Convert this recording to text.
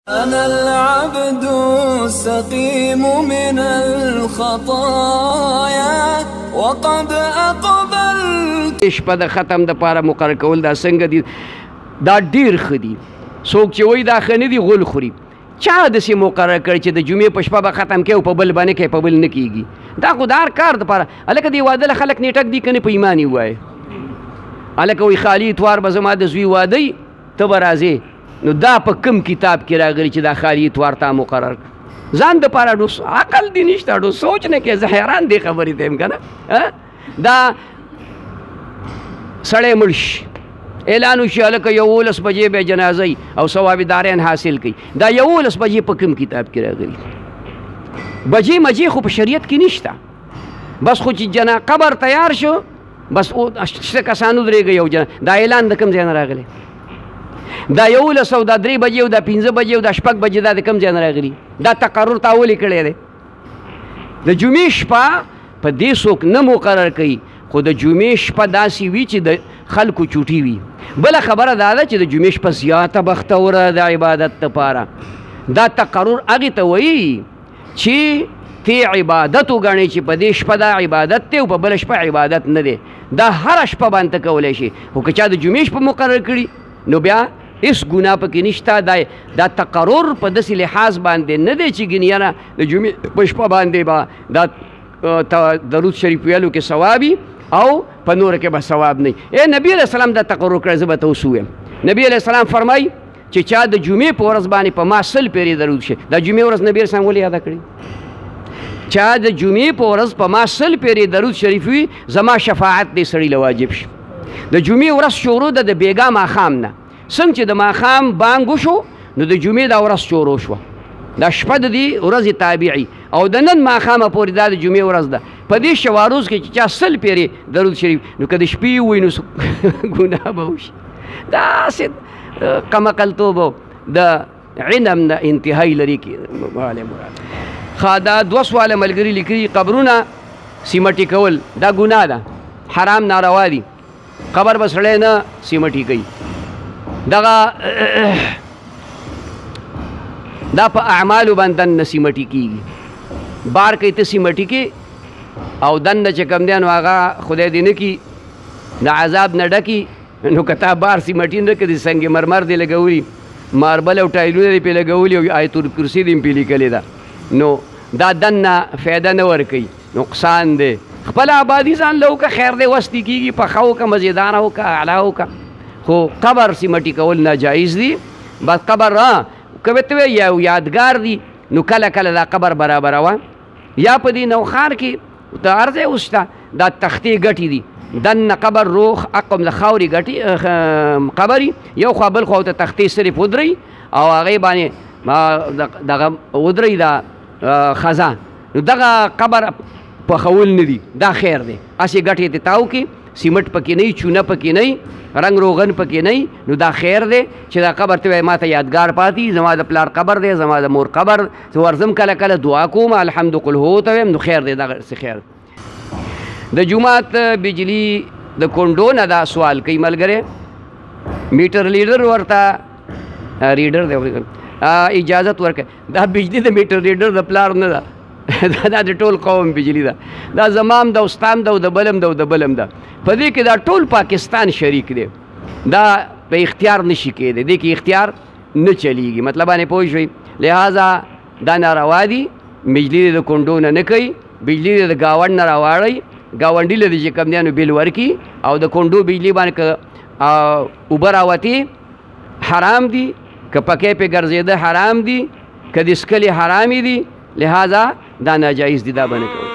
أنا العبد السقيم من الخطايا وقد أقبلت. شپه د ختم د پاره مقرر کول دا څنګه دي؟ دا ډیر ښه دي. څوک چې وایي دا ښه نه دي غول خوري. چا داسې مقرر کړی چې د جمعې په شپه به ختم کوي او په بل باندې کوي، په بل نه کېږي. دا خو د هر کار دپاره هلکه دې واده له خلک نیټک دي که نه په ایمان یې ووایه. هلکه وایي خالي اتوار به زما د زوی واده وي، ته به راځې. نو دا په کوم کتاب کې راغلی چې دا خالي اتوار تا مقرر ځان دپاره نو عقل دې نشته، نو سوچ نه کوې. زه حیران دې خبرې ته یم که نه. دا سړی مړ شي، اعلان وشي هلکه 11 بجې به جنازه وي او ثواب دارین حاصل کوي. دا 11 بجې په کوم کتاب کې راغلي؟ بجې مجې خو په شریعت کې نشته. بس خو چې قبر تیار شو بس شته کسان ودرېږي یو دا اعلان د کوم ځای نه راغلی؟ دا 11 او دا 3 بجې او دا 15 بجې او دا 6 بجې دا د کوم ځای نه راغلي؟ دا تقرر تا ولې کړی دی؟ د جمعې شپه په دې څوک نه مقرر کوي، خو د جمعې شپه داسې وي چې د خلکو چوټي وي. بله خبره دا ده چې د جمعې شپه زیاته بختوره د عبادت دپاره. دا تقرر هغې ته وایي چې ته عبادت وګڼې چې په دې شپه دا عبادت دی او په بله شپه عبادت نه دی. دا هره شپه باندې ته کولی شي، خو که چا د جمعې شپه مقرر کړي نو بیا هېڅ ګناه پکې نشته. دا تقرر په داسې لحاظ باندې نه دی چې ګینې یاره د جمعې په شپه باندې به دا درود شریف ویلو کې ثوابي او په نور کې به ثواب نه. نبی علیه السلام دا تقرر کړی. زه به ته اوس ووایم نبی علیه السلام فرمایي چې چا د جمعې په ورځ باندې په ما 100 پیرې درود شي. دا جمعې ورځ نبی علیه السلام ولې یاده کړي؟ چا د جمعې په ورځ په ما 100 پیرې درود شریف وي زما شفاعت دې سړي له واجب شي. د جمعې ورځ شروع ده د بیګا ماښام نه. څنګه چې د ماښام بانګ وشو نو د جمعې دا ورځ شروع شوه. دا شپه د دې ورځې تابعي او د نن ماښامه پورې دا د جمعې ورځ ده. په دې شپه روز کې چې چا 100 پیرې درود شریف نو که د شپې ووایي نو ګناه به وشي. داسې قمقلتوب د علم نه انتهایی لري کې. دا 2 سواله ملګري لیکلي قبرونه سیمټي کول دا ګناه ده، حرام ناروا دي. قبر به سړی نه سیمټي کوي. دا په اعمالو باندې دننه سیمټي کېږي. بار کوي ته سیمټي کې او دننه چې کوم دی نو هغه خدای دې نه کي د عذاب نه ډکي. نو که تا بار سیمټي نه کړي سنگ مرمر دې لګولي، ماربل او ټایلونه دې پې لګولي او آیت الکرسي دې پې لیکلې ده، نو دا دننه فایده نه ورکوي، نقصان دی. خپل آبادي ځان له وکړه، خیر دی وستی کېږي، پخه وکړه، مزیداره وکړه، اعلی وکړه. خو قبر سیمټي کول ناجایز دي. بس قبر که به ته وایې یو یادګار دي نو کله کله دا قبر برابروه. یا په دې نوښار کې د هر ځای اوس شته دا تختې ګټې دي، دننه قبر روغ اقم د خاورې ګټې قبري، یو خوا بل خوا ته تختې صرف ودرئ او هغې باندې دغه ودرئ دا خزه. نو دغه قبر پخول نه دي، دا خیر دی. هسې ګټې ته تاو کې سیمټ پکې نه وي، چونه پکې نه وي، رنګ روغن پکې نه وي، نو دا خیر دی چې دا قبر ته وایي ما ته یادګار پاتې زما د پلار قبر دی، زما د مور قبر. زه ورځم کله کله دعا کوم الحمد قل هو ته وایم، نو خیر دی. دغسې خیر. د جومات بجلی د کونډو نه دا سوال کوي ملګری، میټر لیډر ورته ریډر دی اجازت ورکوي. دا بجلی د میټر لیډر د پلار نه ده، دا د ټول قوم بجلی ده. دا زمام ده، استام ده، د بلم ده، د بلم ده. په دې کې دا ټول پاکستان شریک دی. دا په اختیار نشي کېدی، دې کې اختیار نه چلیږي. مطلب باندې پوه شوئ. لہذا دا ناروا دي. بجلی د کونډو نه کوي، بجلی د ګاونډ نه راواړئ. ګاونډي له دې چې کوم دی نو بیل ورکړي او د کونډو بجلی باندې که اوبه راوتې حرام دي، که پکې پې ګرځېده حرام دي، که د څکلې حرامې دي. لہذا دا ناجایز دي، دا به نه کوو.